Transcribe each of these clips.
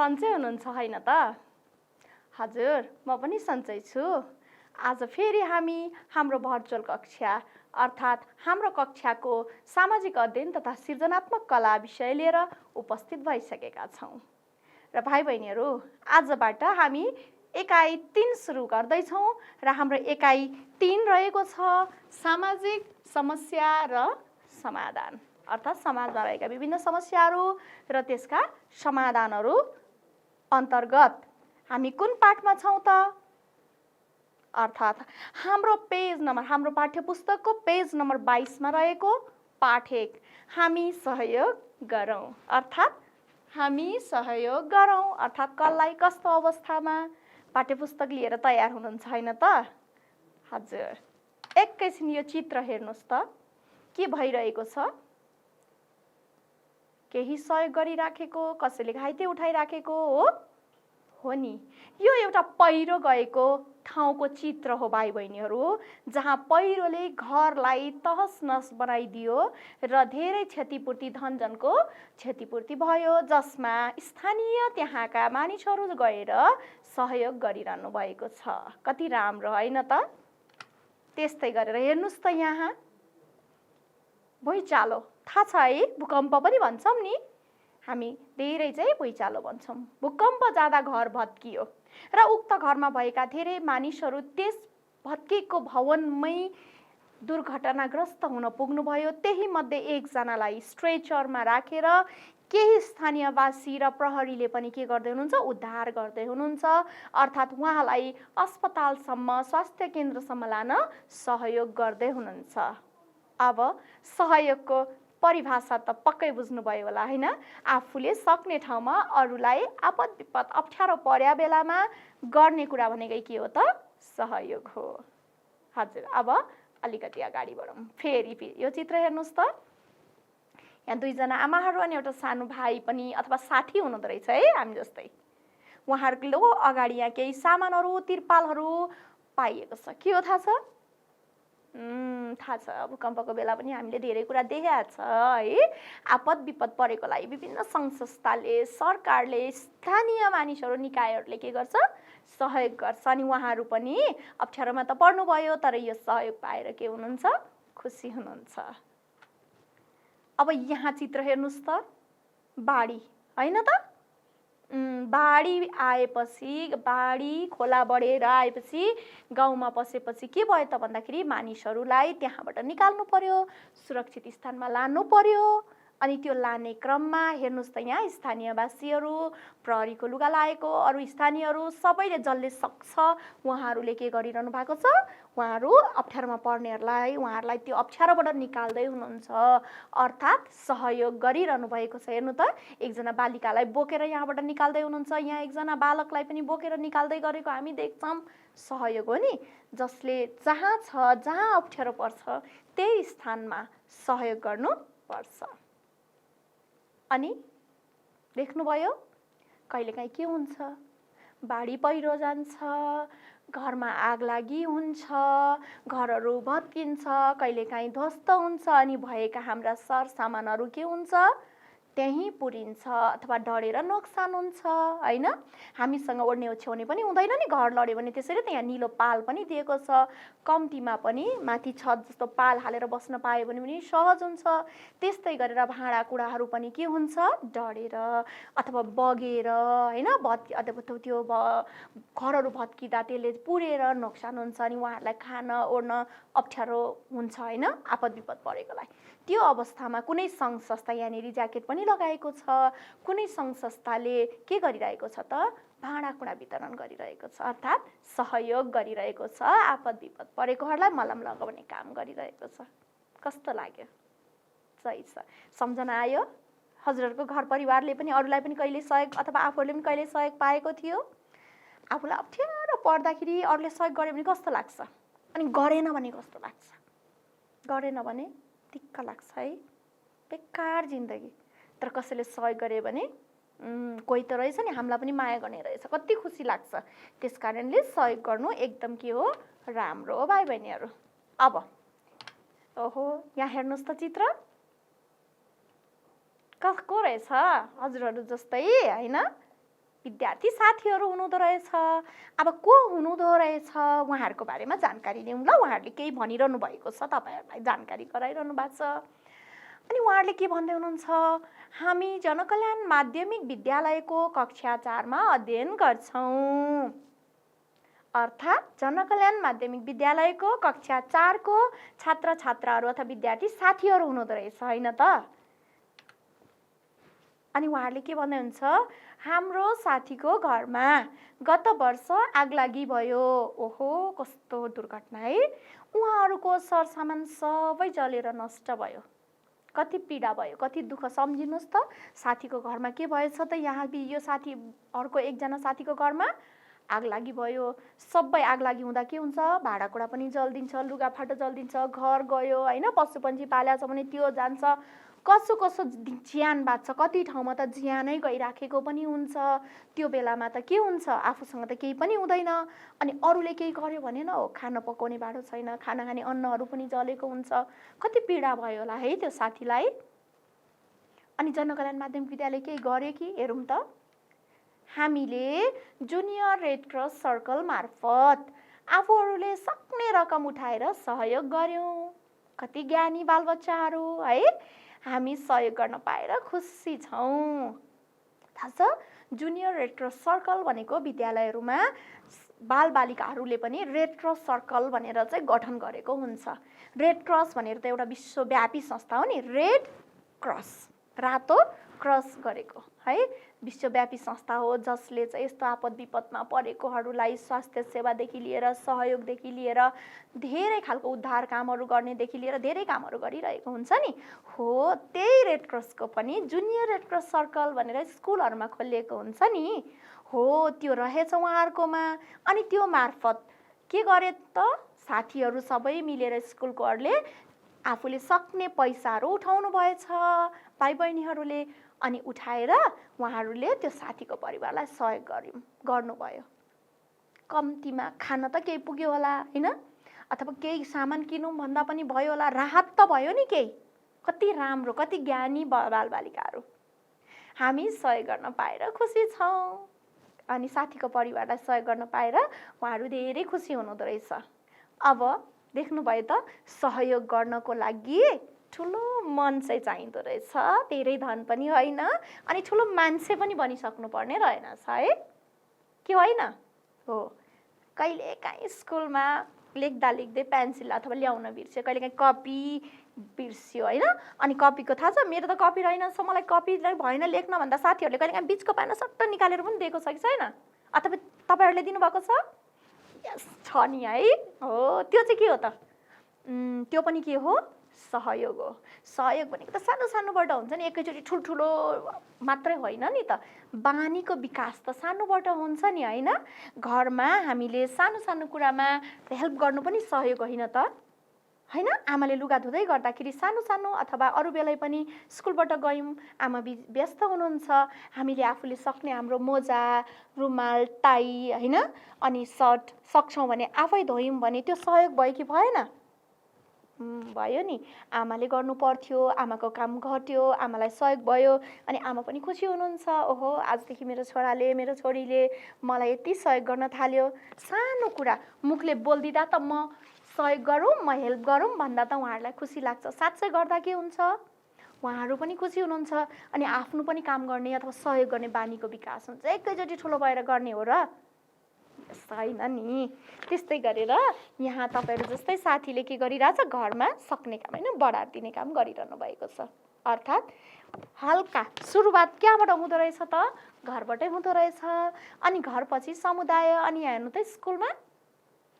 सन्चै हुनुहुन्छ हैन त? हजुर, म पनि सन्चै छु। आज फेरि हामी हाम्रो भर्चुअल कक्षा अर्थात् हाम्रो कक्षाको सामाजिक अध्ययन तथा सृजनात्मक कला विषय लिएर उपस्थित भइसकेका छौँ। र भाइ बहिनीहरू, आजबाट हामी एकाइ 3 सुरु गर्दैछौँ र हाम्रो एकाइ 3 रहेको छ सामाजिक समस्या र समाधान। अर्थात् समाजमा रहेका विभिन्न समस्याहरू र त्यसका समाधानहरू अन्तर्गत हामी कुन पाठमा छौँ त? अर्थात् हाम्रो पाठ्यपुस्तकको पेज नम्बर 22 मा रहेको पाठ 1 हामी सहयोग गरौँ। अर्थात् हामी सहयोग गरौँ अर्थात् कसलाई कस्तो अवस्थामा पाठ्यपुस्तक लिएर तयार हुनुहुन्छ हैन त? हजुर, एकैछिन यो चित्र हेर्नुहोस् त के भइरहेको छ? केही सहयोग गरिराखेको, कसैले घाइते उठाइराखेको हो नि। यो एउटा पहिरो गएको ठाउँको चित्र हो भाइ बहिनीहरू, जहाँ पहिरोले घरलाई तहस-नहस बनाइदियो र धेरै क्षतिपूर्ति धनजनको क्षतिपूर्ति भयो, जसमा स्थानीय त्यहाँका मानिसहरू गएर सहयोग गरिरहनु भएको छ। कति राम्रो हैन त? त्यस्तै गरेर हेर्नुस् त यहाँ भुइँचालो, थाहा छ है, भूकम्प पनि भन्छौँ नि हामी, धेरै चाहिँ भुइँचालो भन्छौँ। भूकम्प जाँदा घर भत्कियो र उक्त घरमा भएका धेरै मानिसहरू त्यस भत्किएको भवनमै दुर्घटनाग्रस्त हुन पुग्नुभयो। त्यही मध्ये एकजनालाई स्ट्रेचरमा राखेर केही स्थानीयवासी र प्रहरीले पनि के गर्दै हुनुहुन्छ? उद्धार गर्दै हुनुहुन्छ। अर्थात् उहाँलाई अस्पतालसम्म, स्वास्थ्य केन्द्रसम्म लान सहयोग गर्दै हुनुहुन्छ। अब सहयोगको परिभाषा त पक्कै बुझ्नुभयो होला हैन? आफूले सक्ने ठाउँमा अरूलाई आपद विपद अप्ठ्यारो पर्या बेलामा गर्ने कुरा भनेकै के हो त? सहयोग हो। हजुर, अब अलिकति अगाडि बढौँ। फेरि यो चित्र हेर्नुहोस् त। यहाँ दुईजना आमाहरू अनि एउटा सानो भाइ पनि अथवा साथी हुनुहुँदो रहेछ है, हामी जस्तै। उहाँहरूको अगाडि यहाँ केही सामानहरू, तिरपालहरू पाइएको छ। के हो थाहा छ? थाहा छ, भूकम्पको बेला पनि हामीले धेरै कुरा देखेका छ है। आपद विपद परेकोलाई विभिन्न सङ्घ संस्थाले, सरकारले, स्थानीय मानिसहरू, निकायहरूले के गर्छ? सहयोग गर्छ। अनि उहाँहरू पनि अप्ठ्यारोमा त पर्नुभयो, तर यो सहयोग पाएर के हुनुहुन्छ? खुसी हुनुहुन्छ। अब यहाँ चित्र हेर्नुहोस् त, बाढी हैन त? बाढी आएपछि, बाढी खोला बढेर आएपछि, गाउँमा पसेपछि के भयो त भन्दाखेरि मानिसहरूलाई त्यहाँबाट निकाल्नु पर्यो, सुरक्षित स्थानमा लानु पर्यो। अनि त्यो लाने क्रममा हेर्नुहोस् त यहाँ स्थानीयवासीहरू, प्रहरीको लुगा लाएको अरू स्थानीयहरू सबैले जसले सक्छ उहाँहरूले के गरिरहनु भएको छ? उहाँहरू अप्ठ्यारोमा पर्नेहरूलाई उहाँहरूलाई त्यो अप्ठ्यारोबाट निकाल्दै हुनुहुन्छ। अर्थात् सहयोग गरिरहनु भएको छ। हेर्नु त, एकजना बालिकालाई बोकेर यहाँबाट निकाल्दै हुनुहुन्छ, यहाँ एकजना बालकलाई पनि बोकेर निकाल्दै गरेको हामी देख्छौँ। सहयोग हो नि, जसले जहाँ छ, जहाँ अप्ठ्यारो पर्छ त्यही स्थानमा सहयोग गर्नुपर्छ। अनि देख्नुभयो कहिलेकाहीँ के हुन्छ? बाढी पहिरो जान्छ, घरमा आग लागि हुन्छ, घरहरू भत्किन्छ, कहिलेकाहीँ ध्वस्त हुन्छ, अनि भएका हाम्रा सरसामानहरू के हुन्छ? त्यहीँ पुरिन्छ अथवा डढेर नोक्सान हुन्छ हैन? हामीसँग ओढ्ने ओछ्याउने पनि हुँदैन नि, घर लड्यो भने। त्यसैले त यहाँ निलो पाल पनि दिएको छ। कम्तीमा पनि माथि छत जस्तो पाल हालेर बस्न पायो भने पनि सहज हुन्छ। त्यस्तै गरेर भाँडाकुँडाहरू पनि के हुन्छ? डढेर अथवा बगेर हैन, अथवा त्यो घरहरू भत्किँदा त्यसले पुरेर नोक्सान हुन्छ, अनि उहाँहरूलाई खान ओड्न अप्ठ्यारो हुन्छ हैन, आपद विपद परेकोलाई। त्यो अवस्थामा कुनै सङ्घ संस्था यहाँनिर ज्याकेट पनि लगाएको छ। कुनै सङ्घ संस्थाले के गरिरहेको छ त? भाँडाकुँडा वितरण गरिरहेको छ, अर्थात् सहयोग गरिरहेको छ। आपद विपद परेकोहरूलाई मलम लगाउने काम गरिरहेको छ। कस्तो लाग्यो? सही छ, सम्झना आयो? हजुरहरूको घर परिवारले पनि अरूलाई पनि कहिले सहयोग अथवा आफूहरूले पनि कहिले सहयोग पाएको थियो? आफूलाई अप्ठ्यारो पर्दाखेरि अरूले सहयोग गर्यो भने कस्तो लाग्छ? अनि गरेन भने कस्तो लाग्छ? गरेन भने दिक्क लाग्छ है, बेकार जिन्दगी। तर कसैले सहयोग गर्यो भने कोही त रहेछ नि हामीलाई पनि माया गर्ने रहेछ, कति खुसी लाग्छ। त्यस कारणले सहयोग गर्नु एकदम के हो? राम्रो हो भाइ बहिनीहरू। अब ओहो, यहाँ हेर्नुहोस् त चित्र कसको रहेछ? हजुरहरू जस्तै हैन? विद्यार्थी साथीहरू हुनुहुँदो रहेछ। अब को हुनुहुँदो रहेछ उहाँहरूको बारेमा जानकारी लिउँ ल। उहाँहरूले केही भनिरहनु भएको छ, तपाईँहरूलाई जानकारी गराइरहनु भएको छ। अनि उहाँहरूले के भन्दै हुनुहुन्छ, हामी जनकल्याण माध्यमिक विद्यालयको कक्षा 4मा अध्ययन गर्छौँ। अर्थात् जनकल्याण माध्यमिक विद्यालयको कक्षा 4को छात्र छात्राहरू अथवा विद्यार्थी साथीहरू हुनुहुँदो रहेछ होइन त। अनि उहाँहरूले के भन्दै हुन्छ, हाम्रो साथीको घरमा गत वर्ष आगलागी भयो। ओहो, कस्तो दुर्घटना है। उहाँहरूको सरसामान सबै जलेर नष्ट भयो। कति पीडा भयो, कति दुःख। सम्झिनुहोस् त, साथीको घरमा के भएछ त। यहाँ यो साथी अर्को एकजना साथीको घरमा आगलागी भयो। सबै आगलागी हुँदा के हुन्छ, भाँडाकुँडा पनि जल्दिन्छ, लुगाफाटा जल्दिन्छ, घर गयो होइन, पशुपन्छी पालेको छ भने त्यो जान्छ, कसो कसो ज्यान बाँच्छ। कति ठाउँमा त ज्यानै गइराखेको पनि हुन्छ। त्यो बेलामा त के हुन्छ, आफूसँग त केही पनि हुँदैन। अनि अरूले केही गर्यो भने न हो, खाना पकाउने भाँडो छैन, खाना खाने अन्नहरू पनि जलेको हुन्छ। कति पीडा भयो होला है त्यो साथीलाई। अनि जनकल्याण माध्यमिक विद्यालय केही गर्यो कि हेरौँ त। हामीले जुनियर रेड क्रस सर्कल मार्फत आफूहरूले सक्ने रकम उठाएर सहयोग गर्यौँ। कति ज्ञानी बालबच्चाहरू है, हामी सहयोग गर्न पाएर खुसी छौँ। थाहा छ, जुनियर रेड क्रस सर्कल भनेको विद्यालयहरूमा बालबालिकाहरूले पनि रेड क्रस सर्कल भनेर चाहिँ गठन गरेको हुन्छ। रेड क्रस भनेर त एउटा विश्वव्यापी संस्था हो नि। रेड क्रस, रातो क्रस गरेको है, विश्वव्यापी संस्था हो जसले चाहिँ यस्तो आपद विपदमा परेकोहरूलाई स्वास्थ्य सेवादेखि लिएर सहयोगदेखि लिएर धेरै खालको उद्धार कामहरू गर्नेदेखि लिएर धेरै कामहरू गरिरहेको हुन्छ नि। हो, त्यही रेड क्रसको पनि जुनियर रेड क्रस सर्कल भनेर स्कुलहरूमा खोलिएको हुन्छ नि। हो, त्यो रहेछ उहाँहरूकोमा। अनि त्यो मार्फत के गरे त, साथीहरू सबै मिलेर स्कुलकोहरूले आफूले सक्ने पैसाहरू उठाउनु भएछ, भाइ बहिनीहरूले। अनि उठाएर उहाँहरूले त्यो साथीको परिवारलाई सहयोग गर्नुभयो। कम्तीमा खान त केही पुग्यो होला होइन, अथवा केही सामान किनौँ भन्दा पनि भयो होला, राहत त भयो नि केही। कति राम्रो, कति ज्ञानी बालबालिकाहरू। हामी सहयोग गर्न पाएर खुसी छौँ। अनि साथीको परिवारलाई सहयोग गर्न पाएर उहाँहरू धेरै खुसी हुनुहुँदो रहेछ। अब देख्नुभयो त, सहयोग गर्नको लागि ठुलो मन चाहिँ चाहिँदो रहेछ, धेरै धन पनि होइन, अनि ठुलो मान्छे पनि बनिसक्नु पर्ने रहेनछ है, के होइन हो। कहिलेकाहीँ स्कुलमा लेख्दा लेख्दै पेन्सिल अथवा ल्याउन बिर्स्यो, कहिलेकाहीँ कपी बिर्स्यो होइन। अनि कपीको थाहा छ, मेरो त कपी रहेनछ, मलाई कपीलाई भएन लेख्न भन्दा साथीहरूले कहिलेकाहीँ बिचको पाना सट्ट निकालेर पनि दिएको छ कि छैन, अथवा तपाईँहरूले दिनुभएको छ? यस, छ नि है। हो, त्यो चाहिँ के हो त, त्यो पनि के हो, सहयोग हो। सहयोग भनेको त सानो सानोबाट हुन्छ नि, एकैचोटि ठुल्ठुलो मात्रै होइन नि त। बानीको विकास त सानोबाट हुन्छ नि होइन। घरमा हामीले सानो सानो कुरामा हेल्प गर्नु पनि सहयोग होइन त होइन। आमाले लुगा धुँदै गर्दाखेरि सानो सानो, अथवा अरू बेलै पनि स्कुलबाट गयौँ, आमा व्यस्त हुनुहुन्छ, हामीले आफूले सक्ने हाम्रो मोजा, रुमाल, टाई होइन, अनि सर्ट सक्छौँ भने आफै धोयौँ भने त्यो सहयोग भयो कि भएन? भयो नि। आमाले गर्नु पर्थ्यो, आमाको काम घट्यो, आमालाई सहयोग भयो, अनि आमा पनि खुसी हुनुहुन्छ। ओहो, आजदेखि मेरो छोराले, मेरो छोरीले मलाई यति सहयोग गर्न थाल्यो। सानो कुरा मुखले बोलिदिँदा त म सहयोग गरौँ, म हेल्प गरौँ भन्दा त उहाँहरूलाई खुसी लाग्छ। साँच्चै गर्दा के हुन्छ, उहाँहरू पनि खुसी हुनुहुन्छ, अनि आफ्नो पनि काम गर्ने अथवा सहयोग गर्ने बानीको विकास हुन्छ। एकैचोटि ठुलो भएर गर्ने हो र छैन नि। त्यस्तै गरेर यहाँ तपाईँहरू जस्तै साथीले के गरिरहेछ, घरमा सक्ने काम होइन, बढार दिने काम गरिरहनु भएको छ। अर्थात् हल्का सुरुवात कहाँबाट हुँदो रहेछ त, घरबाटै हुँदो रहेछ। अनि घरपछि समुदाय, अनि यहाँ हेर्नु त स्कुलमा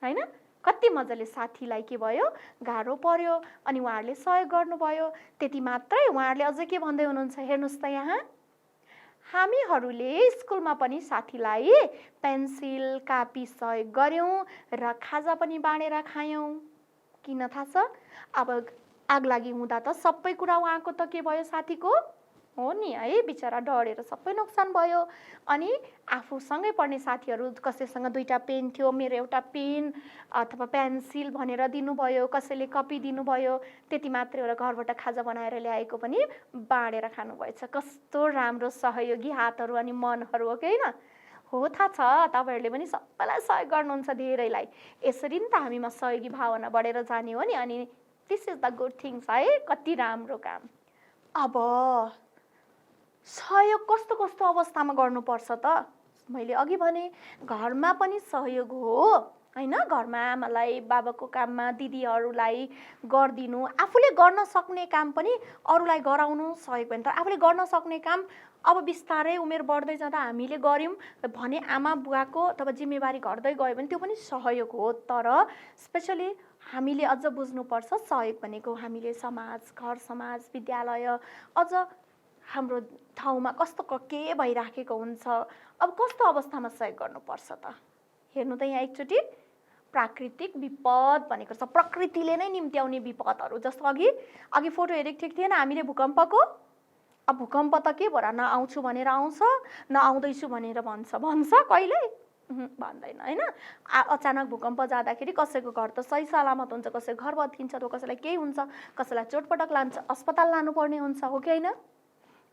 होइन, कति मजाले साथीलाई के भयो, गाह्रो पर्यो, अनि उहाँहरूले सहयोग गर्नुभयो। त्यति मात्रै, उहाँहरूले अझै के भन्दै हुनुहुन्छ हेर्नुहोस् त यहाँ, हामीहरूले स्कुलमा पनि साथीलाई पेन्सिल, कापी सहयोग गर्यौँ र खाजा पनि बाँडेर खायौँ। किन थाहा छ, अब आगलागी हुँदा त सबै कुरा उहाँको त के भयो, साथीको हो नि है, बिचरा डढेर सबै नोक्सान भयो। अनि आफूसँगै पढ्ने साथीहरू कसैसँग 2टा पेन थियो, मेरो एउटा पेन अथवा पेन्सिल भनेर दिनुभयो, कसैले कपी दिनुभयो। त्यति मात्रै होला, घरबाट खाजा बनाएर ल्याएको पनि बाँडेर खानुभएछ। कस्तो राम्रो सहयोगी हातहरू अनि मनहरू हो कि होइन? हो, थाहा छ तपाईँहरूले पनि सबैलाई सहयोग गर्नुहुन्छ, धेरैलाई। यसरी नि त हामीमा सहयोगी भावना बढेर जाने हो नि। अनि this is the good things है, कति राम्रो काम। अब सहयोग कस्तो कस्तो अवस्थामा गर्नुपर्छ त? मैले अघि भने घरमा पनि सहयोग हो होइन, घरमा आमालाई बाबाको काममा, दिदीहरूलाई गरिदिनु, आफूले गर्न सक्ने काम पनि अरूलाई गराउनु सहयोग भयो। तर आफूले गर्न सक्ने काम अब बिस्तारै उमेर बढ्दै जाँदा हामीले गऱ्यौँ भने आमा बुवाको अथवा जिम्मेवारी घट्दै गयो भने त्यो पनि सहयोग हो। तर स्पेसली हामीले अझ बुझ्नुपर्छ सहयोग भनेको हामीले समाज, घर समाज, विद्यालय, अझ हाम्रो ठाउँमा कस्तो के भइराखेको हुन्छ, अब कस्तो अवस्थामा सहयोग गर्नुपर्छ त? हेर्नु त यहाँ एकचोटि प्राकृतिक विपद भनेको छ, प्रकृतिले नै निम्त्याउने विपदहरू। जस्तो अघि फोटो हेरेको ठिक थिएन हामीले भूकम्पको? अब भूकम्प त के भएर नआउँछु भनेर आउँछ, नआउँदैछु भनेर भन्छ कहिले भन्दैन होइन। अचानक भूकम्प जाँदाखेरि कसैको घर त सही सलामत हुन्छ, कसैको घर भत्किन्छ, त कसैलाई केही हुन्छ, कसैलाई चोटपटक लान्छ, अस्पताल लानुपर्ने हुन्छ, हो कि होइन?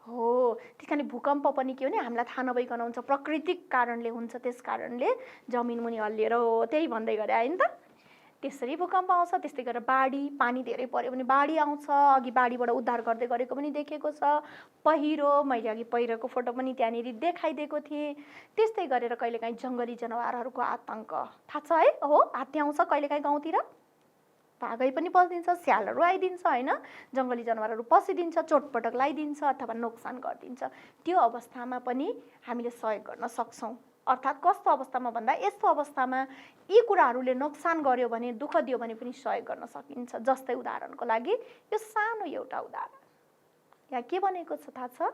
हो, त्यस कारण भूकम्प पनि के हो भने हामीलाई थाहा नभइकन हुन्छ, प्राकृतिक कारणले हुन्छ। त्यस कारणले जमिन मुनि हल्लिएर हो, त्यही भन्दै गरे आयो नि त। त्यसरी भूकम्प आउँछ। त्यस्तै गरेर बाढी, पानी धेरै पर्यो भने बाढी आउँछ। अघि बाढीबाट उद्धार गर्दै गरेको पनि देखेको छ। पहिरो, मैले अघि पहिरोको फोटो पनि त्यहाँनिर देखाइदिएको थिएँ। त्यस्तै गरेर कहिलेकाहीँ जङ्गली जनावरहरूको आतङ्क थाहा छ है? हो, हात्ती आउँछ कहिलेकाहीँ गाउँतिर, भागै पनि पसिदिन्छ, स्यालहरू आइदिन्छ होइन, जङ्गली जनावरहरू पसिदिन्छ, चोटपटक लगाइदिन्छ अथवा नोक्सान गरिदिन्छ। त्यो अवस्थामा पनि हामीले सहयोग गर्न सक्छौँ। अर्थात् कस्तो अवस्थामा भन्दा यस्तो अवस्थामा यी कुराहरूले नोक्सान गर्यो भने, दुःख दियो भने पनि सहयोग गर्न सकिन्छ। जस्तै उदाहरणको लागि यो सानो एउटा उदाहरण यहाँ के भनेको छ थाहा छ?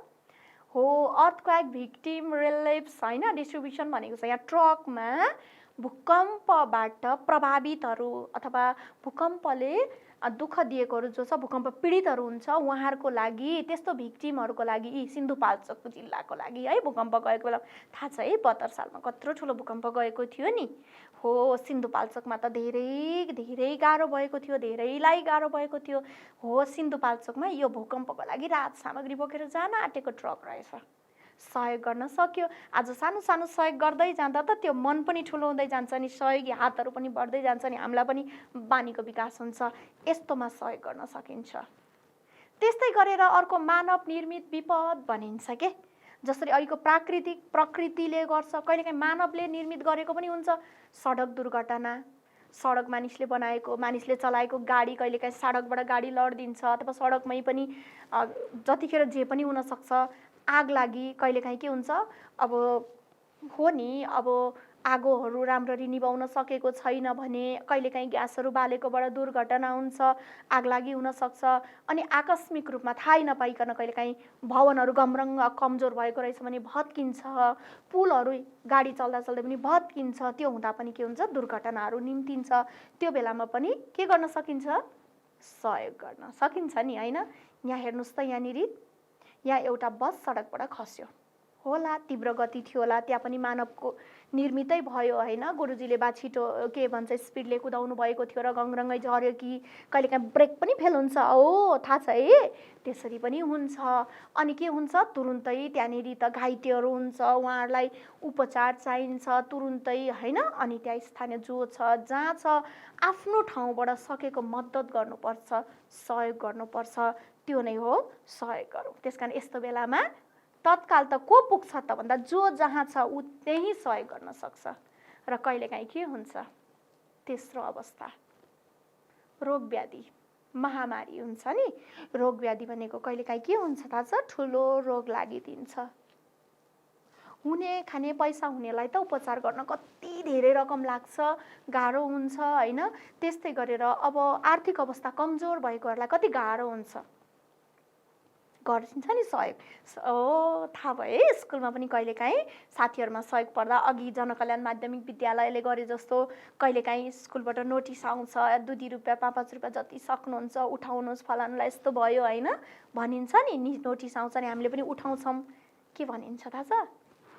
हो, अर्थक्वेक भिक्टिम रिलिफ्स होइन, डिस्ट्रिब्युसन भनेको छ। यहाँ ट्रकमा भूकम्पबाट प्रभावितहरू अथवा भूकम्पले दुःख दिएकोहरू जो छ, भूकम्प पीडितहरू हुन्छ, उहाँहरूको लागि, त्यस्तो भिक्टिमहरूको लागि, यी सिन्धुपाल्चोक जिल्लाको लागि है, भूकम्प गएको बेला थाहा छ है 72 सालमा कत्रो ठुलो भूकम्प गएको थियो नि। हो, सिन्धुपाल्चोकमा त धेरै धेरै गाह्रो भएको थियो, धेरैलाई गाह्रो भएको थियो। हो, सिन्धुपाल्चोकमा यो भूकम्पको लागि राहत सामग्री बोकेर जान आँटेको ट्रक रहेछ। सहयोग गर्न सक्यो। आज सानो सानो सहयोग गर्दै जाँदा त त्यो मन पनि ठुलो हुँदै जान्छ नि, सहयोगी हातहरू पनि बढ्दै जान्छ नि, हामीलाई पनि बानीको विकास हुन्छ। यस्तोमा सहयोग गर्न सकिन्छ। त्यस्तै गरेर अर्को मानव निर्मित विपद भनिन्छ के, जसरी अहिलेको प्रकृतिले गर्छ, कहिलेकाहीँ मानवले निर्मित गरेको पनि हुन्छ। सडक दुर्घटना, सडक मानिसले बनाएको, मानिसले चलाएको गाडी, कहिलेकाहीँ सडकबाट गाडी लडिदिन्छ अथवा सडकमै पनि जतिखेर जे पनि हुनसक्छ। आग लागि कहिलेकाहीँ के हुन्छ, अब हो नि, अब आगोहरू राम्ररी निभाउन सकेको छैन भने कहिलेकाहीँ ग्यासहरू बालेकोबाट दुर्घटना हुन्छ, आग लागि हुनसक्छ। अनि आकस्मिक रूपमा थाहै नपाइकन कहिलेकाहीँ भवनहरू गमरङ्ग कमजोर भएको रहेछ भने भत्किन्छ, पुलहरू गाडी चल्दा चल्दै पनि भत्किन्छ। त्यो हुँदा पनि के हुन्छ, दुर्घटनाहरू निम्तिन्छ। त्यो बेलामा पनि के गर्न सकिन्छ? सहयोग गर्न सकिन्छ नि होइन। यहाँ हेर्नुहोस् त, यहाँ एउटा बस सडकबाट खस्यो होला, तीव्र गति थियो होला, त्यहाँ पनि मानवको निर्मितै भयो होइन। गुरुजीले बा छिटो के भन्छ स्पिडले कुदाउनु भएको थियो र गङरङ्गै झऱ्यो कि, कहिलेकाहीँ ब्रेक पनि फेल हुन्छ। हो, थाहा छ है, त्यसरी पनि हुन्छ। अनि के हुन्छ, तुरुन्तै त्यहाँनिर त घाइतेहरू हुन्छ, उहाँहरूलाई उपचार चाहिन्छ तुरुन्तै होइन। अनि त्यहाँ स्थानीय जो छ, जहाँ छ, आफ्नो ठाउँबाट सकेको मद्दत गर्नुपर्छ, सहयोग गर्नुपर्छ। त्यो नै हो सहयोग गरौँ। त्यस कारण यस्तो बेलामा तत्काल त को पुग्छ त भन्दा जो जहाँ छ ऊ त्यही सहयोग गर्न सक्छ। र कहिलेकाहीँ के हुन्छ, तेस्रो अवस्था रोग व्याधि महामारी हुन्छ नि। रोग व्याधि भनेको कहिलेकाहीँ के हुन्छ थाहा छ? ठुलो रोग लागिदिन्छ। हुने खाने पैसा हुनेलाई त उपचार गर्न कति धेरै रकम लाग्छ, गाह्रो हुन्छ होइन। त्यस्तै गरेर अब आर्थिक अवस्था कमजोर भएकोहरूलाई कति गाह्रो हुन्छ। गरिदिन्छ नि सहयोग। थाहा भयो है, स्कुलमा पनि कहिलेकाहीँ साथीहरूमा सहयोग पर्दा अघि जनकल्याण माध्यमिक विद्यालयले गरे जस्तो कहिलेकाहीँ स्कुलबाट नोटिस आउँछ, 2 रुपियाँ 5 रुपियाँ जति सक्नुहुन्छ उठाउनुहोस्, फलानुलाई यस्तो भयो होइन भनिन्छ नि, नोटिस आउँछ नि, हामीले पनि उठाउँछौँ। के भनिन्छ थाहा छ?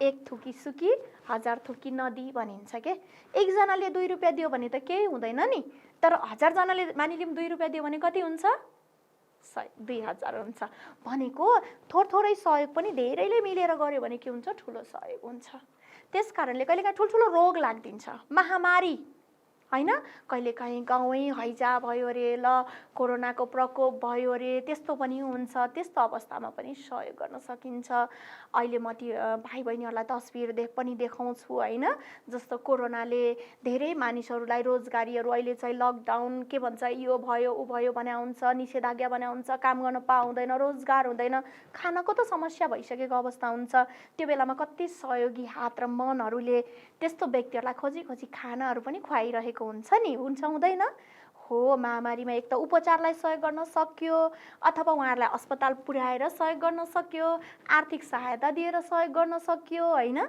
1 थुकी सुकी 1000 थुकी नदी भनिन्छ के। एकजनाले 2 रुपियाँ दियो भने त केही हुँदैन नि, तर 1000 जनाले मानिलिउँ 2 रुपियाँ दियो भने कति हुन्छ? 2000 हुन्छ। भनेको थोरै सहयोग पनि धेरैले मिलेर गर्यो भने के हुन्छ? ठुलो सहयोग हुन्छ। त्यस कारणले कहिलेकाहीँ ठुल्ठुलो रोग लाग्दिन्छ, महामारी होइन, कहिलेकाहीँ गाउँै हैजा भयो अरे, ल कोरोनाको प्रकोप भयो अरे, त्यस्तो पनि हुन्छ। त्यस्तो अवस्थामा पनि सहयोग गर्न सकिन्छ। अहिले म ती भाइ बहिनीहरूलाई तस्बिर पनि देखाउँछु होइन, जस्तो कोरोनाले धेरै मानिसहरूलाई रोजगारीहरू, अहिले चाहिँ लकडाउन के भन्छ, यो भयो ऊ भयो भने हुन्छ, निषेधाज्ञा भने हुन्छ, काम गर्न पाउँदैन, रोजगार हुँदैन, खानको त समस्या भइसकेको अवस्था हुन्छ। त्यो बेलामा कति सहयोगी हात र मनहरूले त्यस्तो व्यक्तिहरूलाई खोजी खोजी खानाहरू पनि खुवाइरहेको हुन्छ नि, हुन्छ हुँदैन हो। महामारीमा एक त उपचारलाई सहयोग गर्न सक्यो, अथवा उहाँहरूलाई अस्पताल पुर्याएर सहयोग गर्न सक्यो, आर्थिक सहायता दिएर सहयोग गर्न सक्यो होइन।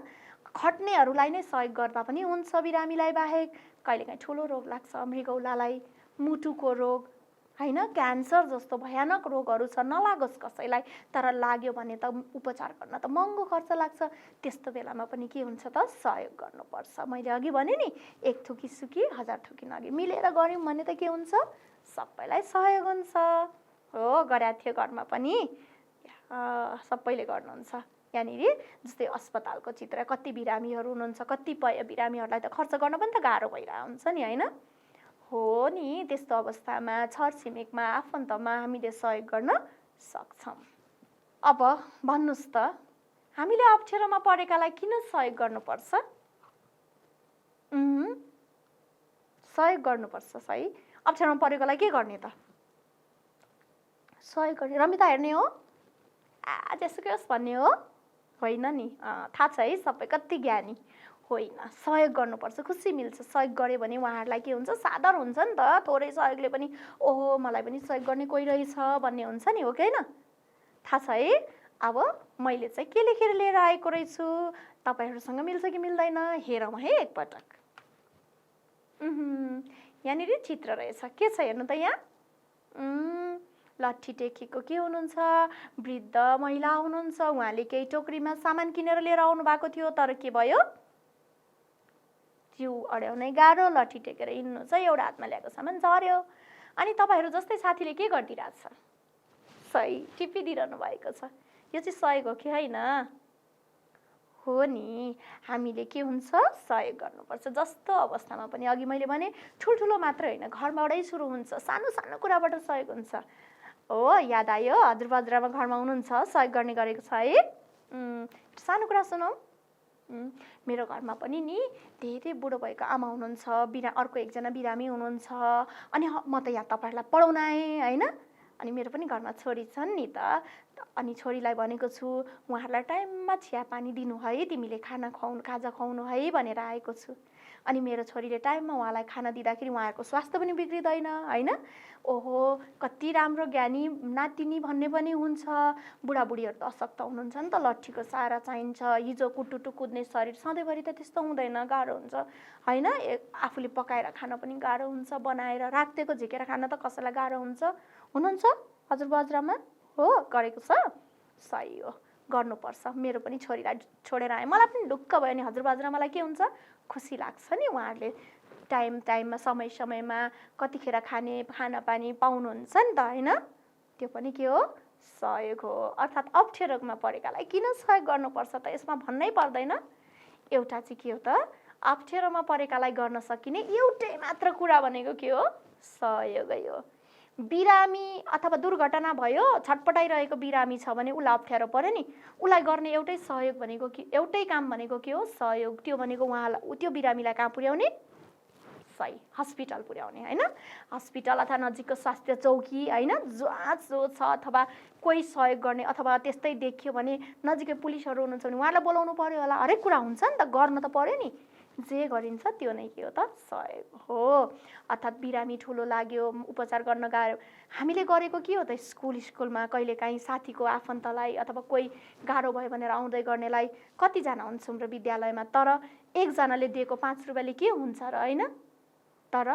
खट्नेहरूलाई नै सहयोग गर्दा पनि हुन्छ बिरामीलाई बाहेक। कहिलेकाहीँ ठुलो रोग लाग्छ, मृगौलालाई, मुटुको रोग होइन, क्यान्सर जस्तो भयानक रोगहरू छ, नलागोस् कसैलाई, तर लाग्यो भने त उपचार गर्न त महँगो खर्च लाग्छ। त्यस्तो बेलामा पनि के हुन्छ त? सहयोग गर्नुपर्छ। मैले अघि भने नि, 1 थुकी सुकी 1000 थुकी नदी मिलेर गऱ्यौँ भने त के हुन्छ? सबैलाई सहयोग हुन्छ हो। गरेको थियो घरमा पनि, सबैले गर्नुहुन्छ। यहाँनिर जस्तै अस्पतालको चित्र, कति बिरामीहरू हुनुहुन्छ, कतिपय बिरामीहरूलाई त खर्च गर्न पनि त गाह्रो भइरहेको हुन्छ नि होइन हो नि। त्यस्तो अवस्थामा छरछिमेकमा आफन्तमा हामीले सहयोग गर्न सक्छौँ। अब भन्नुहोस् त, हामीले अप्ठ्यारोमा परेकालाई किन सहयोग गर्नुपर्छ? सहयोग गर्नुपर्छ सही। अप्ठ्यारोमा परेकोलाई के गर्ने त? सहयोग गर्ने, रमिता हेर्ने हो, जेसुकै होस् भन्ने हो होइन नि। थाहा छ है सबै कति ज्ञानी होइन। सहयोग गर्नुपर्छ, खुसी मिल्छ। सहयोग गऱ्यो भने उहाँहरूलाई के हुन्छ? सादर हुन्छ नि त। थोरै सहयोगले पनि ओहो मलाई पनि सहयोग गर्ने कोही रहेछ भन्ने हुन्छ नि, हो कि होइन? थाहा छ है। अब मैले चाहिँ के लेखेर लिएर आएको रहेछु, तपाईँहरूसँग मिल्छ कि मिल्दैन हेरौँ है एकपटक। यहाँनिर चित्र रहेछ, के छ हेर्नु त यहाँ। लट्ठी टेकेको के हुनुहुन्छ? वृद्ध महिला हुनुहुन्छ। उहाँले केही टोकरीमा सामान किनेर लिएर आउनु भएको थियो, तर के भयो? जिउ अड्याउनै गाह्रो, लट्ठी टेकेर हिँड्नु चाहिँ एउटा हातमा ल्याएको सामान झऱ्यो। अनि तपाईँहरू जस्तै साथीले के गरिदिरहेछ? सही टिपिदिरहनु भएको छ। यो चाहिँ सहयोग हो कि होइन? हो नि। हामीले के हुन्छ? सहयोग गर्नुपर्छ जस्तो अवस्थामा पनि। अघि मैले भने ठुल्ठुलो मात्रै होइन, घरबाटै सुरु हुन्छ, सानो सानो कुराबाट सहयोग हुन्छ हो। याद आयो, हजुरबा घरमा हुनुहुन्छ, सहयोग गर्ने गरेको छ है। सानो कुरा सुनौ, मेरो घरमा पनि नि धेरै बुढो भएको आमा हुनुहुन्छ, अर्को एकजना बिरामी हुनुहुन्छ। अनि म त यहाँ तपाईँहरूलाई पढाउन आएँ होइन। अनि मेरो पनि घरमा छोरी छन् नि त। अनि छोरीलाई भनेको छु, उहाँहरूलाई टाइममा चिया पानी दिनु है, तिमीले खाजा खुवाउनु है भनेर आएको छु। अनि मेरो छोरीले टाइममा उहाँलाई खाना दिँदाखेरि उहाँहरूको स्वास्थ्य पनि बिग्रिँदैन होइन। ओहो कति राम्रो ज्ञानी नातिनी भन्ने पनि हुन्छ। बुढाबुढीहरू त अशक्त हुनुहुन्छ नि त, लट्ठीको सहारा चाहिन्छ। हिजो कुटुटु कुद्ने शरीर सधैँभरि त त्यस्तो हुँदैन, गाह्रो हुन्छ होइन। आफूले पकाएर खान पनि गाह्रो हुन्छ, बनाएर राखिदिएको झिकेर खान त कसैलाई गाह्रो हुन्छ। हुनुहुन्छ हजुरबाजरामा हो, गरेको छ सही हो, गर्नुपर्छ। मेरो पनि छोरीलाई छोडेर आएँ, मलाई पनि ढुक्क भयो नि। हजुरबाजरामालाई के हुन्छ? खुसी लाग्छ नि, उहाँहरूले टाइममा समय समयमा कतिखेर खाना पानी पाउनुहुन्छ नि त होइन। त्यो पनि के हो? सहयोग हो। अर्थात् अप्ठ्यारोमा परेकालाई किन सहयोग गर्नुपर्छ त यसमा भन्नै पर्दैन। एउटा चाहिँ के हो त? अप्ठ्यारोमा परेकालाई गर्न सकिने एउटै मात्र कुरा भनेको के हो? सहयोगै हो। बिरामी अथवा दुर्घटना भयो, छटपटाइरहेको बिरामी छ भने उसलाई अप्ठ्यारो पर्यो नि, उसलाई गर्ने एउटै सहयोग भनेको कि एउटै काम भनेको के हो? सहयोग। त्यो भनेको उहाँलाई, त्यो बिरामीलाई कहाँ पुर्याउने? सही हस्पिटल पुर्याउने होइन। हस्पिटल अथवा नजिकको स्वास्थ्य चौकी होइन, जहाँ जो छ, अथवा कोही सहयोग गर्ने, अथवा त्यस्तै देखियो भने नजिकै पुलिसहरू हुनुहुन्छ भने उहाँलाई बोलाउनु पर्यो होला। हरेक कुरा हुन्छ नि त, गर्न त पर्यो नि। जे गरिन्छ त्यो नै के हो त सहयोग हो। अर्थात् बिरामी ठुलो लाग्यो, उपचार गर्न गाह्रो, हामीले गरेको के हो त स्कुलमा कहिलेकाहीँ साथीको आफन्तलाई अथवा कोही गाह्रो भयो भनेर आउँदै गर्नेलाई कतिजना हुन्छ हाम्रो विद्यालयमा, तर एकजनाले दिएको 5 रुपियाँले के हुन्छ र होइन? तर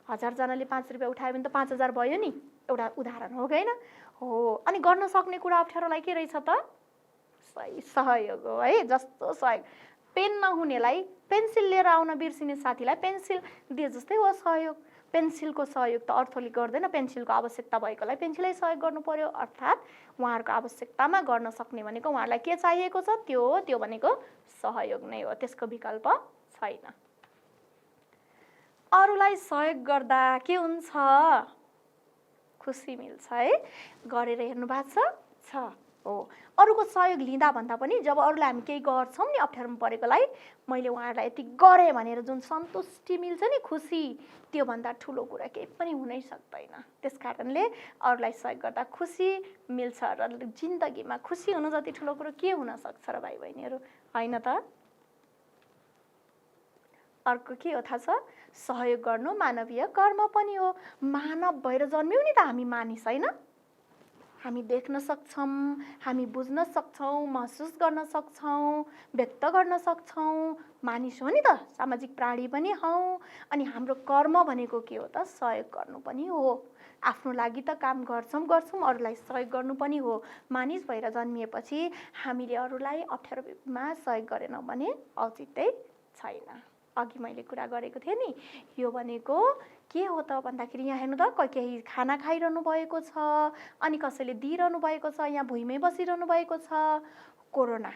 1000 जनाले 5 रुपियाँ उठायो भने त 5000 भयो नि, एउटा उदाहरण हो कि होइन? हो। अनि गर्न सक्ने कुरा अप्ठ्यारोलाई के रहेछ त सही सहयोग हो है। जस्तो सहयोग पेन नहुनेलाई पेन्सिल लिएर आउन बिर्सिने साथीलाई पेन्सिल दिए जस्तै हो सहयोग। पेन्सिलको सहयोग त अर्थले गर्दैन, पेन्सिलको आवश्यकता भएकोलाई पेन्सिलै सहयोग गर्नु पर्यो। अर्थात् उहाँहरूको आवश्यकतामा गर्न सक्ने भनेको उहाँहरूलाई के चाहिएको छ त्यो भनेको सहयोग नै हो, त्यसको विकल्प छैन। अरूलाई सहयोग गर्दा के हुन्छ? खुसी मिल्छ है। गरेर हेर्नु भएको छ? हो। अरूको सहयोग लिँदा भन्दा पनि जब अरूलाई हामी केही गर्छौँ नि अप्ठ्यारोमा परेकोलाई, मैले उहाँहरूलाई यति गरेँ भनेर जुन सन्तुष्टि मिल्छ नि, खुसी, त्योभन्दा ठुलो कुरा केही पनि हुनै सक्दैन। त्यस कारणले अरूलाई सहयोग गर्दा खुसी मिल्छ र जिन्दगीमा खुसी हुनु जति ठुलो कुरो के हुन सक्छ र भाइ बहिनीहरू, होइन त? अर्को के हो थाहा छ? सहयोग गर्नु मानवीय कर्म पनि हो। मानव भएर जन्म्यौँ नि त हामी मानिस, होइन? हामी देख्न सक्छौँ, हामी बुझ्न सक्छौँ, महसुस गर्न सक्छौँ, व्यक्त गर्न सक्छौँ, मानिस हो नि त, सामाजिक प्राणी पनि हौँ। अनि हाम्रो कर्म भनेको के हो त? सहयोग गर्नु पनि हो। आफ्नो लागि त काम गर्छौँ, अरूलाई सहयोग गर्नु पनि हो। मानिस भएर जन्मिएपछि हामीले अरूलाई अप्ठ्यारोमा सहयोग गरेनौँ भने औचित्य छैन। अघि मैले कुरा गरेको थिएँ नि, यो भनेको के हो त भन्दाखेरि यहाँ हेर्नु त, केही खाना खाइरहनु भएको छ, अनि कसैले दिइरहनु भएको छ, यहाँ भुइँमै बसिरहनु भएको छ। कोरोना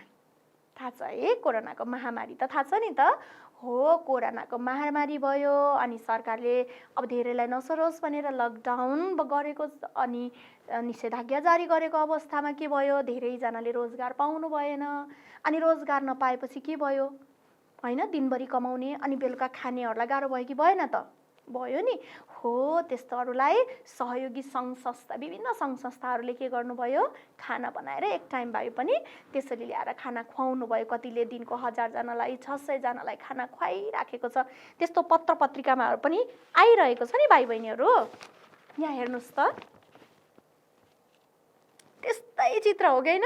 थाहा छ है? कोरोनाको महामारी त थाहा छ नि त? हो, कोरोनाको महामारी भयो, अनि सरकारले अब धेरैलाई नसरोस् भनेर लकडाउन गरेको, अनि निषेधाज्ञा जारी गरेको अवस्थामा के भयो? धेरैजनाले रोजगार पाउनु भएन। अनि रोजगार नपाएपछि के भयो? होइन, दिनभरि कमाउने अनि बेलुका खानेहरूलाई गाह्रो भयो कि भएन त? भयो नि। हो, त्यस्तोहरूलाई सहयोगी सङ्घ संस्था, विभिन्न सङ्घ संस्थाहरूले के गर्नुभयो? खाना बनाएर एक टाइम भए पनि त्यसरी ल्याएर खाना खुवाउनु भयो। कतिले दिनको 1000 जनालाई 600 जनालाई खाना खुवाइराखेको छ। त्यस्तो पत्र पत्रिकामा पनि आइरहेको छ नि भाइ बहिनीहरू। यहाँ हेर्नुहोस् त, त्यस्तै चित्र हो कि होइन?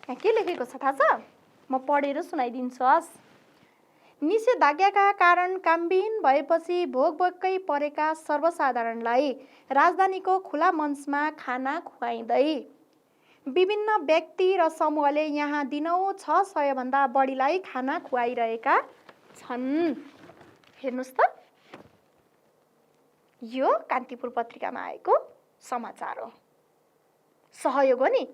यहाँ के लेखेको छ थाहा छ? म पढेर सुनाइदिन्छु हस्। निषेधाज्ञाका कारण कामविहीन भएपछि भोकभोकै परेका सर्वसाधारणलाई राजधानीको खुला मञ्चमा खाना खुवाइँदै विभिन्न व्यक्ति र समूहले यहाँ दिनौँ 600 भन्दा बढीलाई खाना खुवाइरहेका छन्। हेर्नुहोस् त, यो कान्तिपुर पत्रिकामा आएको समाचार हो। सहयोग हो नि।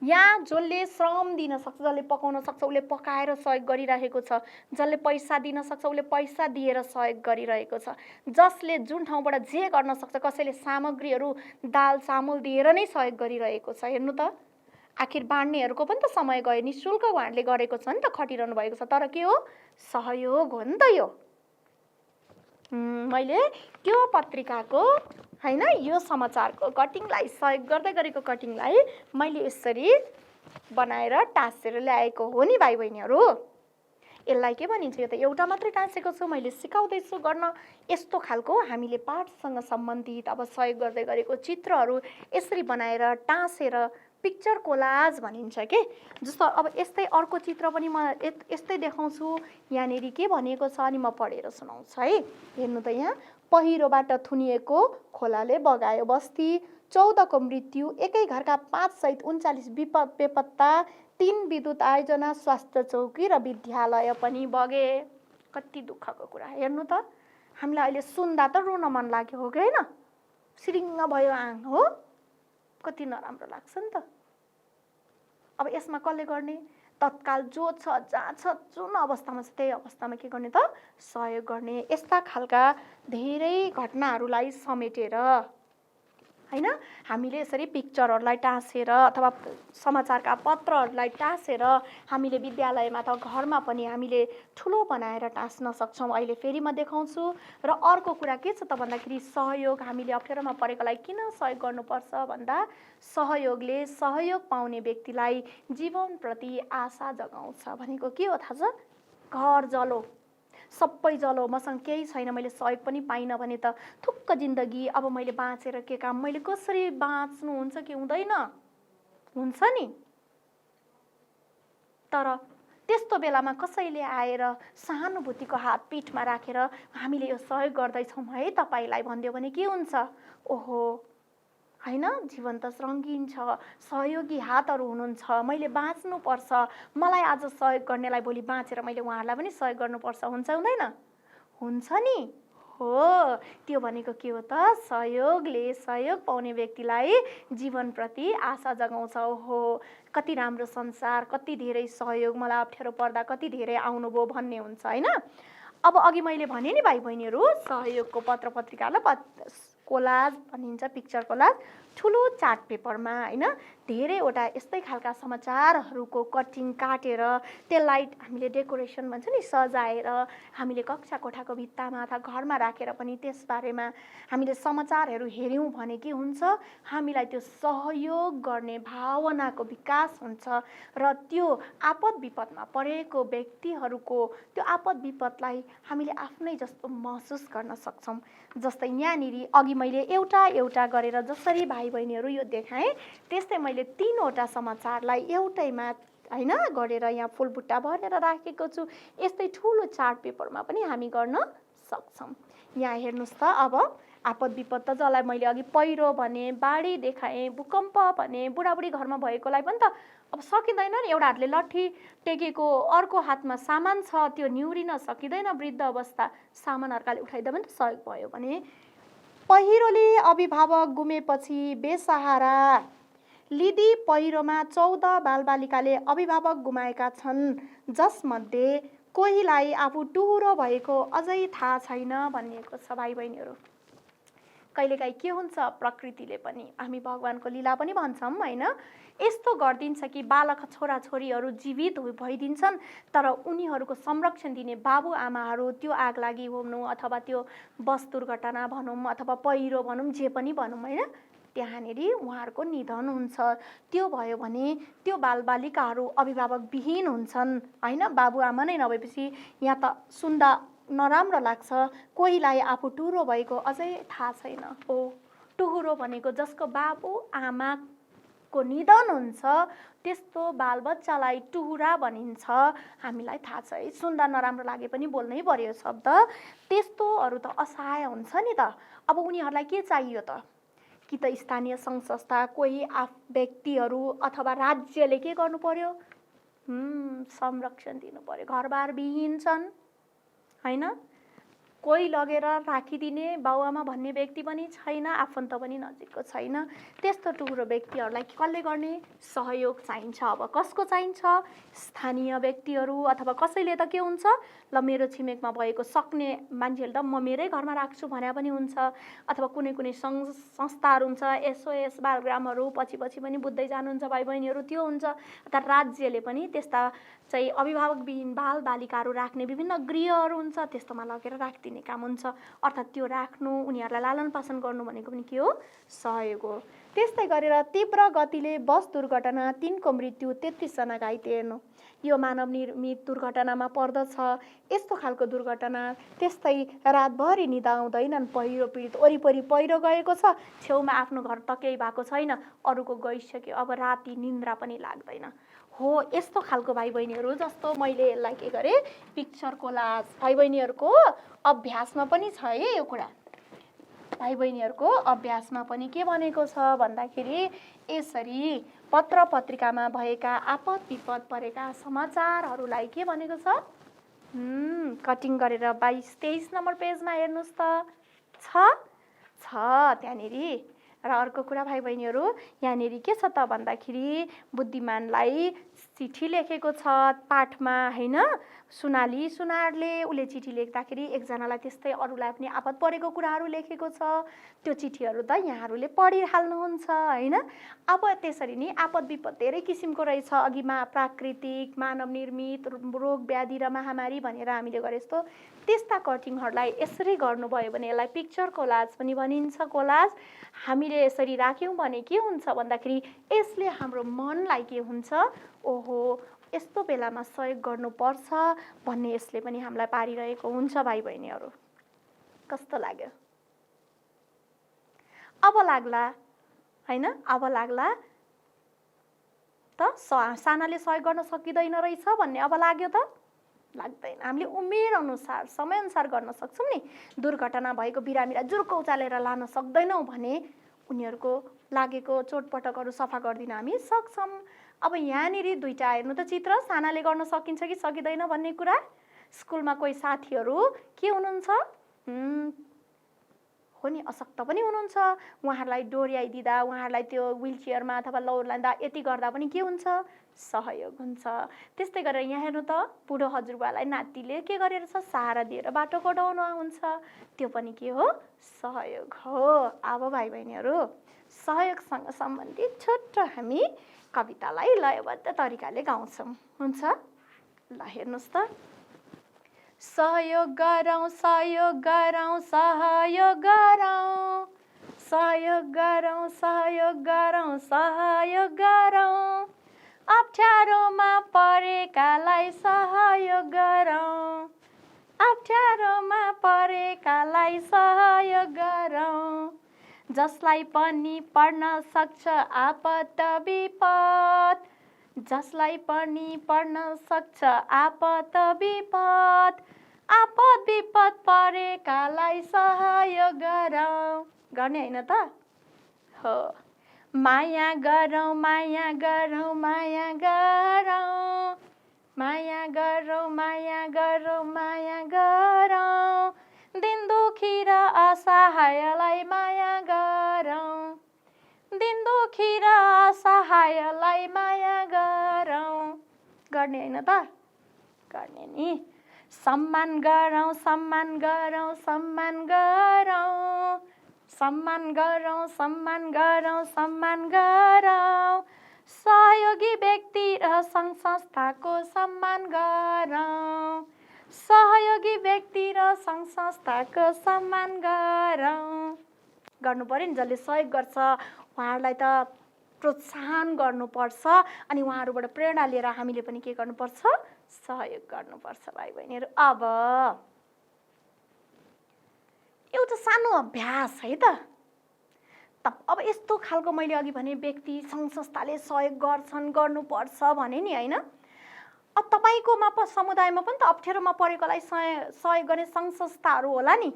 यहाँ जसले श्रम दिन सक्छ, जसले पकाउन सक्छ उसले पकाएर सहयोग गरिरहेको छ, जसले पैसा दिन सक्छ उसले पैसा दिएर सहयोग गरिरहेको छ, जसले जुन ठाउँबाट जे गर्न सक्छ, कसैले सामग्रीहरू दाल चामल दिएर नै सहयोग गरिरहेको छ। हेर्नु त, आखिर बाँड्नेहरूको पनि त समय गयो, निःशुल्क उहाँहरूले गरेको छ नि त, खटिरहनु भएको छ, तर के हो? सहयोग हो नि त यो। मैले त्यो पत्रिकाको होइन, यो समाचारको कटिङलाई, सहयोग गर्दै गरेको कटिङलाई मैले यसरी बनाएर टाँसेर ल्याएको हो नि भाइ बहिनीहरू। यसलाई के भनिन्छ? यो त एउटा मात्रै टाँसेको छु, मैले सिकाउँदैछु गर्न। यस्तो खालको हामीले पाठसँग सम्बन्धित अब सहयोग गर्दै गरेको चित्रहरू यसरी बनाएर टाँसेर पिक्चर कोलाज भनिन्छ के। जस्तो अब यस्तै अर्को चित्र पनि म यस्तै देखाउँछु। यहाँनिर के भनेको छ अनि म पढेर सुनाउँछु है। हेर्नु त, यहाँ पहिरोबाट थुनिएको खोलाले बगायो बस्ती, 14 को मृत्यु, एकै घरका 5 सहित 39 बेपत्ता, 3 विद्युत आयोजना, स्वास्थ्य चौकी र विद्यालय पनि बगे। कति दुःखको कुरा। हेर्नु त, हामीलाई अहिले सुन्दा त रुन मन लाग्यो हो कि होइन? सिरिङ्ग भयो आङ हो, कति नराम्रो लाग्छ नि त। अब यसमा कसले गर्ने? तत्काल जो छ, जहाँ छ, जुन अवस्थामा छ त्यही अवस्थामा के गर्ने त? सहयोग गर्ने। यस्ता खालका धेरै घटनाहरूलाई समेटेर होइन, हामीले यसरी पिक्चरहरूलाई टाँसेर अथवा समाचारका पत्रहरूलाई टाँसेर हामीले विद्यालयमा त घरमा पनि हामीले ठुलो बनाएर टाँस्न सक्छौँ। अहिले फेरि म देखाउँछु। र अर्को कुरा के छ त भन्दाखेरि सहयोग, हामीले अप्ठ्यारोमा परेकोलाई किन सहयोग गर्नुपर्छ भन्दा सहयोगले सहयोग पाउने व्यक्तिलाई जीवनप्रति आशा जगाउँछ भनेको के हो थाहा छ? घर जलो, सबै जलो, मसँग केही छैन, मैले सहयोग पनि पाइनँ भने त थुक्क जिन्दगी, अब मैले बाँचेर के काम, मैले कसरी बाँच्नु, हुन्छ कि हुँदैन, हुन्छ नि। तर त्यस्तो बेलामा कसैले आएर सहानुभूतिको हात पिठमा राखेर हामीले यो सहयोग गर्दैछौँ है तपाईँलाई भनिदियो भने के हुन्छ, ओहो होइन, जीवन त रङ्गीन छ, सहयोगी हातहरू हुनुहुन्छ, मैले बाँच्नुपर्छ, मलाई आज सहयोग गर्नेलाई भोलि बाँचेर मैले उहाँहरूलाई पनि सहयोग गर्नुपर्छ, हुन्छ हुँदैन, हुन्छ नि। हो, त्यो भनेको के हो त, सहयोगले सहयोग पाउने व्यक्तिलाई जीवनप्रति आशा जगाउँछ। हो, कति राम्रो संसार, कति धेरै सहयोग, मलाई अप्ठ्यारो पर्दा कति धेरै आउनुभयो भन्ने हुन्छ होइन। अब अघि मैले भने नि भाइ बहिनीहरू, सहयोगको पत्र पत्रिकालाई कोलाज भनिन्छ, पिक्चर कोलाज, ठुलो चार्ट पेपरमा होइन धेरैवटा यस्तै खालका समाचारहरूको कटिङ काटेर त्यसलाई हामीले डेकोरेसन भन्छ नि, सजाएर हामीले कक्षा कोठाको भित्तामा अथवा घरमा राखेर पनि त्यसबारेमा हामीले समाचारहरू हेऱ्यौँ भने के हुन्छ, हामीलाई त्यो सहयोग गर्ने भावनाको विकास हुन्छ र त्यो आपद विपदमा परेको व्यक्तिहरूको त्यो आपद विपदलाई हामीले आफ्नै जस्तो महसुस गर्न सक्छौँ। जस्तै यहाँनिर अघि मैले एउटा एउटा गरेर जसरी भाइ बहिनीहरू यो देखाएँ, त्यस्तै मैले 3वटा समाचारलाई एउटैमा होइन गरेर यहाँ फुलबुट्टा भरेर राखेको छु। यस्तै ठुलो चार्ट पेपरमा पनि हामी गर्न सक्छौँ। यहाँ हेर्नुहोस् त, अब आपद विपद त जसलाई मैले अघि पहिरो भने, बाढी देखाएँ, भूकम्प भने, बुढाबुढी घरमा भएकोलाई पनि त अब सकिँदैन नि, एउटा हातले लट्ठी टेकेको अर्को हातमा सामान छ, त्यो निहुरिन सकिँदैन, वृद्ध अवस्था, सामान अर्काले उठाइदियो भने त सहयोग भयो भने। पहिरोले अभिभावक गुमेपछि बेसहारा, लिदी पहिरोमा 14 बालबालिकाले अभिभावक गुमाएका छन्, जसमध्ये कोहीलाई आफू टुहुरो भएको अझै थाहा छैन भनिएको छ। भाइ बहिनीहरू, कहिलेकाहीँ के हुन्छ, प्रकृतिले पनि, हामी भगवानको लीला पनि भन्छौँ होइन, यस्तो गरिदिन्छ कि बालक छोराछोरीहरू जीवित भइदिन्छन्, तर उनीहरूको संरक्षण दिने बाबुआमाहरू त्यो आगलागी हुनु अथवा त्यो बस दुर्घटना भनौँ अथवा पहिरो भनौँ, जे पनि भनौँ होइन, त्यहाँनिर उहाँहरूको निधन हुन्छ। त्यो भयो भने त्यो बालबालिकाहरू अभिभावकविहीन हुन्छन् होइन। बाबुआमा नै नभएपछि यहाँ त सुन्दा नराम्रो लाग्छ, कोहीलाई आफू टुहुरो भएको अझै थाहा छैन। हो, टुहुरो भनेको जसको बाबुआमाको निधन हुन्छ त्यस्तो बालबच्चालाई टुहुरा भनिन्छ। हामीलाई थाहा छ है, सुन्दा नराम्रो लागे पनि बोल्नै पर्यो शब्द। त्यस्तोहरू त असहाय हुन्छ नि त। अब उनीहरूलाई के चाहियो त, कि त स्थानीय सङ्घ संस्था, कोही व्यक्तिहरू अथवा राज्यले के गर्नु पर्यो, संरक्षण दिनु पर्यो। घरबार विहीन छन् होइन, कोही लगेर राखिदिने बाउआमा भन्ने व्यक्ति पनि छैन, आफन्त पनि नजिकको छैन। त्यस्तो टुहुरो व्यक्तिहरूलाई कसले गर्ने, सहयोग चाहिन्छ। अब कसको चाहिन्छ, स्थानीय व्यक्तिहरू अथवा कसैले त के हुन्छ, ल मेरो छिमेकमा भएको सक्ने मान्छेहरूले त म मेरै घरमा राख्छु भने पनि हुन्छ, अथवा कुनै कुनै सङ्घ संस्थाहरू हुन्छ, SOS बालग्रामहरू, पछि पनि बुझ्दै जानुहुन्छ भाइ बहिनीहरू, त्यो हुन्छ। अर्थात् राज्यले पनि त्यस्ता चाहिँ अभिभावकविहीन बालबालिकाहरू राख्ने विभिन्न गृहहरू हुन्छ, त्यस्तोमा लगेर राखिदिने काम हुन्छ। अर्थात् त्यो राख्नु, उनीहरूलाई लालन पालन गर्नु भनेको पनि के हो, सहयोग हो। त्यस्तै गरेर तीव्र गतिले बस दुर्घटना, 3को मृत्यु, 33 जना घाइते हेर्नु, यो मानव निर्मित दुर्घटनामा पर्दछ। यस्तो खालको दुर्घटना, त्यस्तै रातभरि निदा आउँदैनन्, पहिरो पीडित, वरिपरि पहिरो गएको छ, छेउमा आफ्नो घर त केही भएको छैन, अरूको गइसक्यो, अब राति निन्द्रा पनि लाग्दैन। हो, यस्तो खालको भाइ बहिनीहरू, जस्तो मैले यसलाई के गरेँ, पिक्चर कोलाज, भाइ बहिनीहरूको अभ्यासमा पनि छ है यो कुरा। भाइ बहिनीहरूको अभ्यासमा पनि के भनेको छ भन्दाखेरि, यसरी पत्र पत्रिकामा भएका आपद विपद परेका समाचारहरूलाई के भनेको छ, कटिङ गरेर 22-23 नम्बर पेजमा हेर्नुहोस् त, छ त्यहाँनिर। र अर्को कुरा भाइ बहिनीहरू, यहाँनिर के छ त भन्दाखेरि, बुद्धिमानलाई चिठी लेखेको छ पाठमा होइन, सुनारले उसले चिठी लेख्दाखेरि एकजनालाई त्यस्तै अरूलाई पनि आपद परेको कुराहरू लेखेको छ। त्यो चिठीहरू त यहाँहरूले पढिहाल्नुहुन्छ होइन। अब त्यसरी नै आपद विपद धेरै किसिमको रहेछ, अघिमा प्राकृतिक, मानव निर्मित, रोग व्याधि र महामारी भनेर हामीले गरे जस्तो, त्यस्ता कटिङहरूलाई यसरी गर्नुभयो भने यसलाई पिक्चर कोलाज पनि भनिन्छ। कोलाज हामीले यसरी राख्यौँ भने के हुन्छ भन्दाखेरि, यसले हाम्रो मनलाई के हुन्छ, ओहो यस्तो बेलामा सहयोग गर्नुपर्छ भन्ने यसले पनि हामीलाई पारिरहेको हुन्छ भाइ बहिनीहरू। कस्तो लाग्यो? अब लाग्ला हैन? अब लाग्ला त सानाले सहयोग गर्न सकिँदैन रहेछ भन्ने अब लाग्यो त? लाग्दैन। हामीले उमेर अनुसार समयअनुसार गर्न सक्छौँ नि। दुर्घटना भएको बिरामीलाई जुर्को उचालेर लान सक्दैनौँ भने उनीहरूको लागेको चोटपटकहरू सफा गरिदिन हामी सक्छौँ। अब यहाँनिर दुईटा हेर्नु त चित्र, सानाले गर्न सकिन्छ कि सकिँदैन भन्ने कुरा। स्कुलमा कोही साथीहरू के हुनुहुन्छ हो नि, अशक्त पनि हुनुहुन्छ। उहाँहरूलाई डोर्याइदिँदा, उहाँहरूलाई त्यो व्हिलचेयरमा अथवा लौर्लाँदा यति गर्दा पनि के हुन्छ? सहयोग हुन्छ। त्यस्तै गरेर यहाँ हेर्नु त, बुढो हजुरबालाई नातिले के गरेर छ? सहारा दिएर बाटो कटाउनु हुन्छ। त्यो पनि के हो? सहयोग हो। अब भाइ बहिनीहरू, सहयोगसँग सम्बन्धित छोटो हामी कवितालाई लयबद्ध तरिकाले गाउँछौँ। हुन्छ? ल हेर्नुहोस् त। सहयोग गरौँ, सहयोग गरौँ, सहयोग गरौँ, सहयोग गरौँ, सहयोग गरौँ, सहयोग गरौँ, अप्ठ्यारोमा परेकालाई सहयोग गरौँ, अप्ठ्यारोमा परेकालाई सहयोग गरौँ, जसलाई पनि पर्न सक्छ आपद विपद, जसलाई पनि पर्न सक्छ आपद विपद, आपद विपद परेकालाई सहयोग गरौँ। गर्ने होइन त? हो। माया गरौँ, माया गरौँ, माया गरौँ, माया गरौँ, माया गरौँ, माया गरौँ, दिन दुखी र असहायलाई माया गरौँ, दिन दुखी र असहायलाई माया गरौँ। गर्ने होइन त? गर्ने नि। सम्मान गरौँ, सम्मान गरौँ, सम्मान गरौँ, सम्मान गरौँ, सम्मान गरौँ, सम्मान गरौँ, सहयोगी व्यक्ति र सङ्घ संस्थाको सम्मान गरौँ, सहयोगी व्यक्ति र सङ्घ संस्थाको सम्मान गरौँ। गर्नु पर्यो नि। जसले सहयोग गर्छ उहाँहरूलाई त प्रोत्साहन गर्नुपर्छ अनि उहाँहरूबाट प्रेरणा लिएर हामीले पनि के गर्नुपर्छ? सहयोग गर्नुपर्छ भाइ बहिनीहरू। अब एउटा सानो अभ्यास है त। अब यस्तो खालको मैले अघि भने व्यक्ति सङ्घ संस्थाले सहयोग गर्छन्, गर्नुपर्छ भने नि होइन। अब तपाईँकोमा समुदायमा पनि त अप्ठ्यारोमा परेकोलाई सहयोग गर्ने सङ्घ संस्थाहरू होला नि।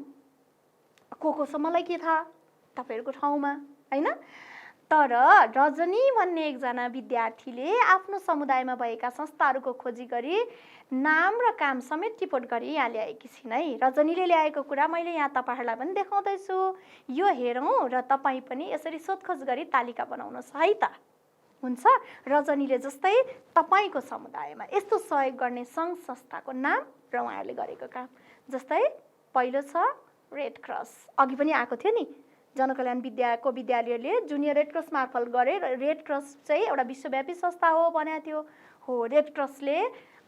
को छ मलाई के थाहा तपाईँहरूको ठाउँमा, होइन? तर रजनी भन्ने एकजना विद्यार्थीले आफ्नो समुदायमा भएका संस्थाहरूको खोजी गरी नाम र काम समेत रिपोर्ट गरी यहाँ ल्याएकी छिन् है। रजनीले ल्याएको कुरा मैले यहाँ तपाईँहरूलाई पनि देखाउँदैछु। यो हेरौँ र तपाईँ पनि यसरी सोधखोज गरी तालिका बनाउनुहोस् है त। हुन्छ? रजनीले जस्तै तपाईँको समुदायमा यस्तो सहयोग गर्ने सङ्घ संस्थाको नाम र उहाँहरूले गरेको काम। जस्तै पहिलो छ रेड क्रस। अघि पनि आएको थियो नि, जनकल्याण विद्यालयले जुनियर रेड क्रस मार्फत गरे। रेड क्रस चाहिँ एउटा विश्वव्यापी संस्था हो भनेको थियो। हो, रेड क्रसले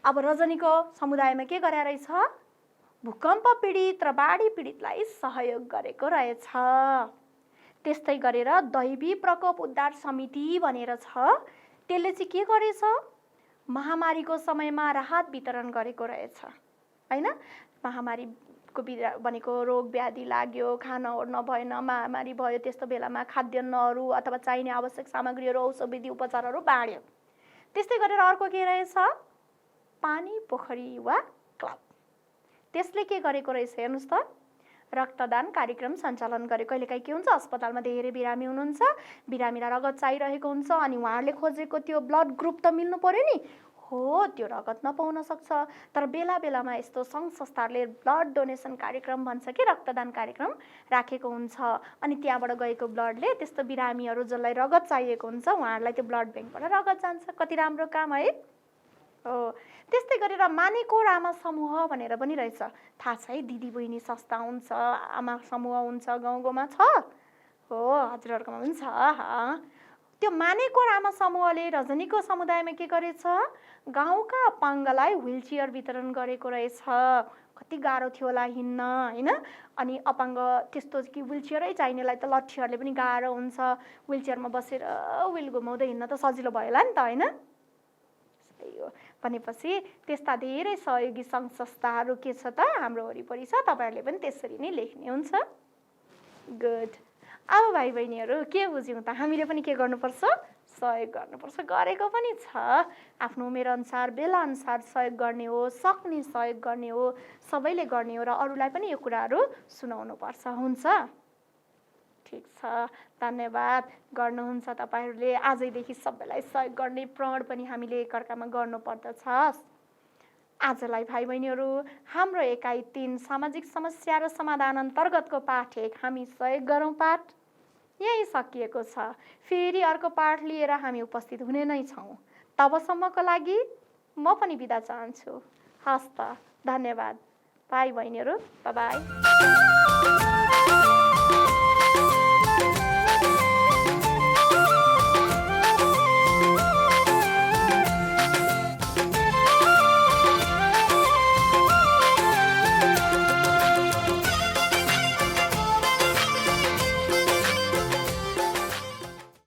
अब रजनीको समुदायमा के गरे रहेछ? भूकम्प पीडित र बाढी पीडितलाई सहयोग गरेको रहेछ। त्यस्तै गरेर दैवी प्रकोप उद्धार समिति भनेर छ, त्यसले चाहिँ के गरेछ? महामारीको समयमा राहत वितरण गरेको रहेछ, होइन? महामारी भनेको रोग व्याधि लाग्यो, खान ओर्न भएन, महामारी भयो, त्यस्तो बेलामा खाद्यान्नहरू अथवा चाहिने आवश्यक सामग्रीहरू, औषधि उपचारहरू बाँड्यो। त्यस्तै गरेर अर्को के रहेछ? पानी पोखरी युवा क्लब। त्यसले के गरेको रहेछ हेर्नुहोस् त? रक्तदान कार्यक्रम सञ्चालन गरे। कहिलेकाहीँ के हुन्छ? अस्पतालमा धेरै बिरामी हुनुहुन्छ, बिरामीलाई रगत चाहिरहेको हुन्छ अनि उहाँहरूले खोजेको त्यो ब्लड ग्रुप त मिल्नु पर्यो नि। हो, त्यो रगत नपाउन सक्छ। तर बेला बेलामा यस्तो सङ्घ संस्थाहरूले ब्लड डोनेसन कार्यक्रम भन्छ कि रक्तदान कार्यक्रम राखेको हुन्छ अनि त्यहाँबाट गएको ब्लडले त्यस्तो बिरामीहरू जसलाई रगत चाहिएको हुन्छ उहाँहरूलाई त्यो ब्लड ब्याङ्कबाट रगत जान्छ। कति राम्रो काम है। हो, त्यस्तै गरेर मानेको आमा समूह भनेर पनि रहेछ। थाहा छ है? दिदी बहिनी संस्था हुन्छ, आमा समूह हुन्छ, गाउँ गाउँमा छ। हो, हजुरहरूकोमा पनि छ। त्यो मानेको आमा समूहले रजनीको समुदायमा के गरेछ? गाउँका अपाङ्गलाई व्हिलचेयर वितरण गरेको रहेछ। कति गाह्रो थियो होला हिँड्न, होइन? अनि अपाङ्ग त्यस्तो कि व्हिलचेयरै चाहिनेलाई त लट्ठीहरूले पनि गाह्रो हुन्छ। व्हिलचेयरमा बसेर व्हिल घुमाउँदै हिँड्न त सजिलो भयो होला नि त, होइन? त्यही हो भनेपछि त्यस्ता धेरै सहयोगी सङ्घ संस्थाहरू के छ त हाम्रो वरिपरि छ, तपाईँहरूले पनि त्यसरी नै लेख्ने हुन्छ। गुड। अब भाइ बहिनीहरू के बुझ्यौँ त, हामीले पनि के गर्नुपर्छ, सहयोग गर्नुपर्छ, गरेको पनि छ, आफ्नो उमेर अनुसार बेला अनुसार सहयोग गर्ने हो, सक्ने सहयोग गर्ने हो, सबैले गर्ने हो र अरूलाई पनि यो कुराहरू सुनाउनुपर्छ। हुन्छ, ठिक छ, धन्यवाद। गर्नुहुन्छ तपाईँहरूले, आजैदेखि सबैलाई सहयोग गर्ने प्रण पनि हामीले एकअर्कामा गर्नुपर्दछ। आजलाई भाइ बहिनीहरू हाम्रो एकाइ 3 सामाजिक समस्या र समाधान अन्तर्गतको पाठ 1 हामी सहयोग गरौँ पाठ यही सकिएको छ। फेरि अर्को पाठ लिएर हामी उपस्थित हुने नै छौँ। तबसम्मको लागि म पनि बिदा चाहन्छु। हस् त, धन्यवाद भाइ बहिनीहरू, बाइ बाइ।